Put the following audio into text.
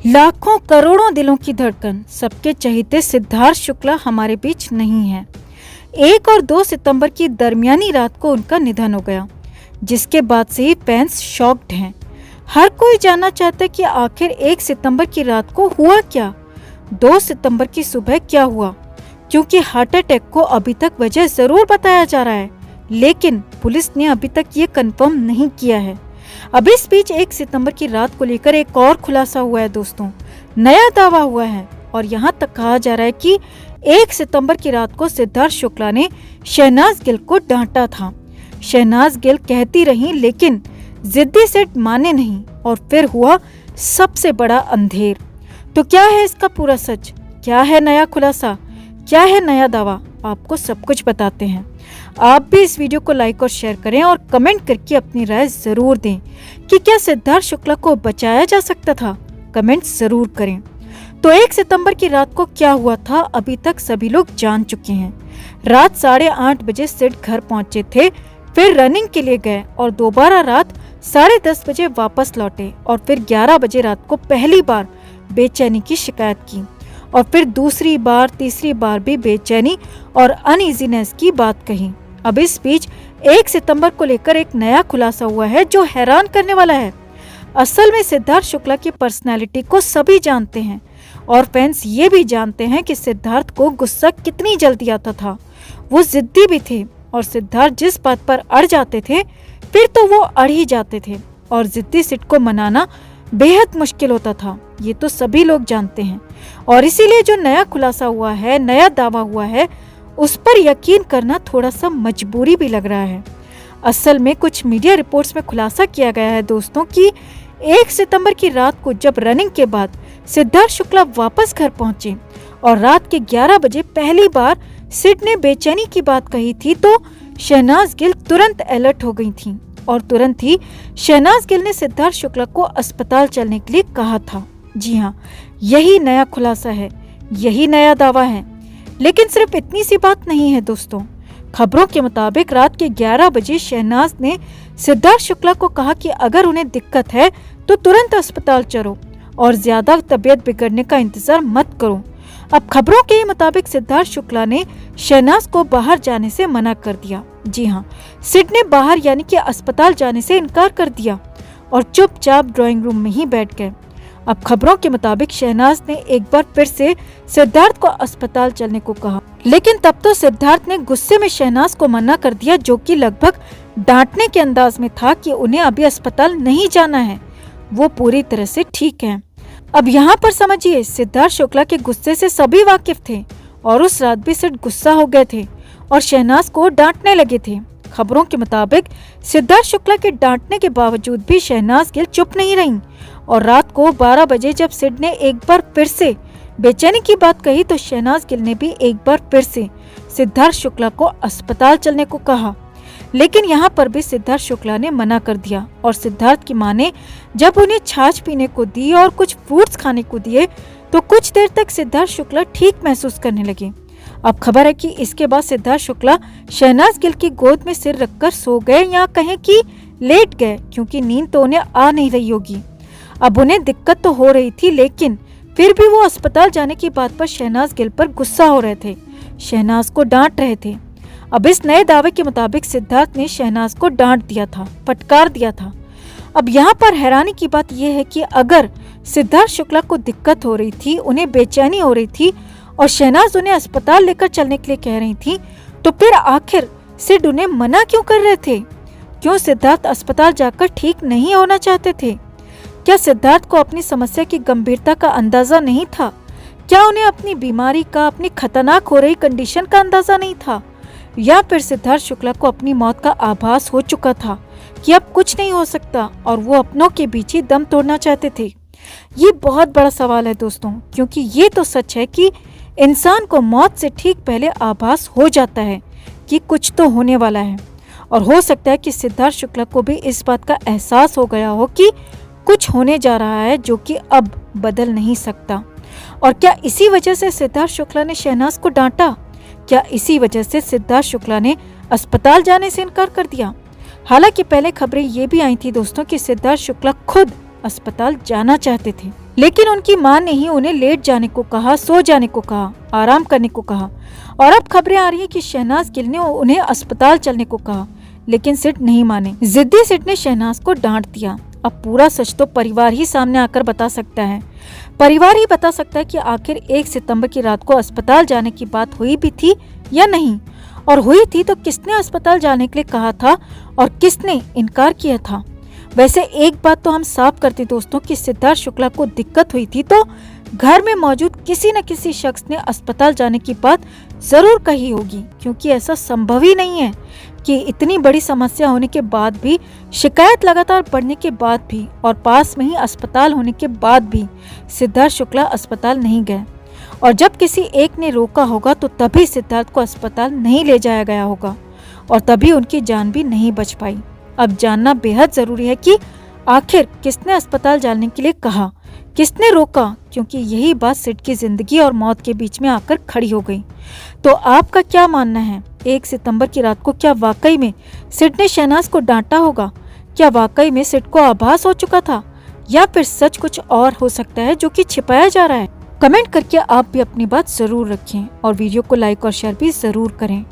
लाखों करोड़ों दिलों की धड़कन, सबके चहेते सिद्धार्थ शुक्ला हमारे बीच नहीं है। 1 और 2 सितंबर की दरमियानी रात को उनका निधन हो गया, जिसके बाद से ही फैंस शॉक्ड हैं। हर कोई जानना चाहता है कि आखिर 1 सितंबर की रात को हुआ क्या, 2 सितंबर की सुबह क्या हुआ, क्योंकि हार्ट अटैक को अभी तक वजह जरूर बताया जा रहा है, लेकिन पुलिस ने अभी तक ये कंफर्म नहीं किया है। अब इस बीच 1 सितंबर की रात को लेकर एक और खुलासा हुआ है दोस्तों, नया दावा हुआ है और यहाँ तक कहा जा रहा है कि 1 सितंबर की रात को सिद्धार्थ शुक्ला ने शहनाज गिल को डांटा था। शहनाज गिल कहती रही, लेकिन जिद्दी सेठ माने नहीं और फिर हुआ सबसे बड़ा अंधेर। तो क्या है इसका पूरा सच, क्या है नया खुलासा, क्या है नया दावा, आपको सब कुछ बताते हैं। आप भी इस वीडियो को लाइक और शेयर करें और कमेंट करके अपनी राय जरूर दें कि क्या सिद्धार्थ शुक्ला को बचाया जा सकता था। कमेंट जरूर करें। तो 1 सितंबर की रात को क्या हुआ था अभी तक सभी लोग जान चुके हैं। रात 8:30 बजे सिड घर पहुंचे थे, फिर रनिंग के लिए गए और दोबारा रात 10:30 बजे वापस लौटे और फिर 11 बजे रात को पहली बार बेचैनी की शिकायत की और फिर दूसरी बार तीसरी बार भी बेचैनी और अनईजीनेस की बात कही। अब इस बीच 1 सितंबर को लेकर एक नया खुलासा हुआ है जो हैरान करने वाला है। असल में सिद्धार्थ शुक्ला की पर्सनैलिटी को सभी जानते हैं और फैंस ये भी जानते हैं कि सिद्धार्थ को गुस्सा कितनी जल्दी आता था। वो जिद्दी भी थे और सिद्धार्थ जिस बात पर अड़ जाते थे फिर तो वो अड़ ही जाते थे और जिद्दी सिट को मनाना बेहद मुश्किल होता था। ये तो सभी लोग जानते हैं और इसीलिए जो नया खुलासा हुआ है, नया दावा हुआ है, उस पर यकीन करना थोड़ा सा मजबूरी भी लग रहा है। असल में कुछ मीडिया रिपोर्ट्स में खुलासा किया गया है दोस्तों कि 1 सितंबर की रात को जब रनिंग के बाद सिद्धार्थ शुक्ला वापस घर पहुंचे और रात के 11 बजे पहली बार सिड ने बेचैनी की बात कही थी तो शहनाज गिल तुरंत अलर्ट हो गई थी और तुरंत ही शहनाज गिल ने सिद्धार्थ शुक्ला को अस्पताल चलने के लिए कहा था। जी हाँ, यही नया खुलासा है, यही नया दावा है। लेकिन सिर्फ इतनी सी बात नहीं है दोस्तों। खबरों के मुताबिक रात के 11 बजे शहनाज ने सिद्धार्थ शुक्ला को कहा कि अगर उन्हें दिक्कत है तो तुरंत अस्पताल चलो और ज्यादा तबीयत बिगड़ने का इंतजार मत करो। अब खबरों के मुताबिक सिद्धार्थ शुक्ला ने शहनाज को बाहर जाने से मना कर दिया। जी हाँ, सिड ने बाहर यानी कि अस्पताल जाने से इनकार कर दिया और चुपचाप ड्राइंग रूम में ही बैठ गए। अब खबरों के मुताबिक शहनाज ने एक बार फिर से सिद्धार्थ को अस्पताल चलने को कहा, लेकिन तब तो सिद्धार्थ ने गुस्से में शहनाज को मना कर दिया, जो कि लगभग डांटने के अंदाज में था कि उन्हें अभी अस्पताल नहीं जाना है, वो पूरी तरह से ठीक हैं। अब यहाँ पर समझिए, सिद्धार्थ शुक्ला के गुस्से से सभी वाकिफ थे और उस रात भी सिड गुस्सा हो गए थे और शहनाज को डांटने लगे थे। खबरों के मुताबिक सिद्धार्थ शुक्ला के डांटने के बावजूद भी शहनाज गिल चुप नहीं रहीं और रात को 12 बजे जब सिड ने एक बार फिर से बेचैनी की बात कही तो शहनाज गिल ने भी एक बार फिर से सिद्धार्थ शुक्ला को अस्पताल चलने को कहा, लेकिन यहाँ पर भी सिद्धार्थ शुक्ला ने मना कर दिया और सिद्धार्थ की मां ने जब उन्हें छाछ पीने को दी और कुछ फ्रूट्स खाने को दिए तो कुछ देर तक सिद्धार्थ शुक्ला ठीक महसूस करने लगे। अब खबर है कि इसके बाद सिद्धार्थ शुक्ला शहनाज गिल की गोद में सिर रखकर सो गए या कहें कि लेट गए, क्योंकि नींद तो उन्हें आ नहीं रही होगी। अब उन्हें दिक्कत तो हो रही थी, लेकिन फिर भी वो अस्पताल जाने की बात पर शहनाज गिल पर गुस्सा हो रहे थे, शहनाज को डांट रहे थे। अब इस नए दावे के मुताबिक सिद्धार्थ ने शहनाज को डांट दिया था, फटकार दिया था। अब यहाँ पर हैरानी की बात यह है कि अगर सिद्धार्थ शुक्ला को दिक्कत हो रही थी, उन्हें बेचैनी हो रही थी और शहनाज उन्हें अस्पताल लेकर चलने के लिए कह रही थी, तो फिर आखिर सिड उन्हें मना क्यों कर रहे थे? क्यों सिद्धार्थ अस्पताल जाकर ठीक नहीं होना चाहते थे? क्या सिद्धार्थ को अपनी समस्या की गंभीरता का अंदाजा नहीं था? क्या उन्हें अपनी बीमारी का, अपनी खतरनाक हो रही कंडीशन का अंदाजा नहीं था? या फिर सिद्धार्थ शुक्ला को अपनी मौत का आभास हो चुका था कि अब कुछ नहीं हो सकता और वो अपनों के बीच ही दम तोड़ना चाहते थे? ये बहुत बड़ा सवाल है दोस्तों, क्योंकि ये तो सच है कि इंसान को मौत से ठीक पहले आभास हो जाता है कि कुछ तो होने वाला है और हो सकता है कि सिद्धार्थ शुक्ला को भी इस बात का एहसास हो गया हो कि कुछ होने जा रहा है जो कि अब बदल नहीं सकता। और क्या इसी वजह से सिद्धार्थ शुक्ला ने शहनाज को डांटा? क्या इसी वजह से सिद्धार्थ शुक्ला ने अस्पताल जाने से इनकार कर दिया? हालांकि पहले खबरें ये भी आई थी दोस्तों कि सिद्धार्थ शुक्ला खुद अस्पताल जाना चाहते थे, लेकिन उनकी मां ने ही उन्हें लेट जाने को कहा, सो जाने को कहा, आराम करने को कहा। और अब खबरें आ रही हैं कि शहनाज गिल ने उन्हें अस्पताल चलने को कहा, लेकिन सिड नहीं माने। जिद्दी सिड ने शहनाज को डांट दिया। अब पूरा सच तो परिवार ही सामने आकर बता सकता है। परिवार ही बता सकता है कि आखिर 1 सितंबर की रात को अस्पताल जाने की बात हुई भी थी या नहीं, और हुई थी तो किसने अस्पताल जाने के लिए कहा था और किसने इनकार किया था। वैसे एक बात तो हम साफ करते दोस्तों कि सिद्धार्थ शुक्ला को दिक्कत हुई थी तो घर में मौजूद किसी न किसी शख्स ने अस्पताल जाने की बात जरूर कही होगी, क्योंकि ऐसा संभव ही नहीं है कि इतनी बड़ी समस्या होने के बाद भी, शिकायत लगातार बढ़ने के बाद भी और पास में ही अस्पताल होने के बाद भी सिद्धार्थ शुक्ला अस्पताल नहीं गए। और जब किसी एक ने रोका होगा तो तभी सिद्धार्थ को अस्पताल नहीं ले जाया गया होगा और तभी उनकी जान भी नहीं बच पाई। अब जानना बेहद जरूरी है कि आखिर किसने अस्पताल जाने के लिए कहा, किसने रोका, क्योंकि यही बात सिड की जिंदगी और मौत के बीच में आकर खड़ी हो गई। तो आपका क्या मानना है? 1 सितंबर की रात को क्या वाकई में सिड ने शहनाज को डांटा होगा? क्या वाकई में सिड को आभास हो चुका था, या फिर सच कुछ और हो सकता है जो कि छिपाया जा रहा है? कमेंट करके आप भी अपनी बात जरूर रखें और वीडियो को लाइक और शेयर भी जरूर करें।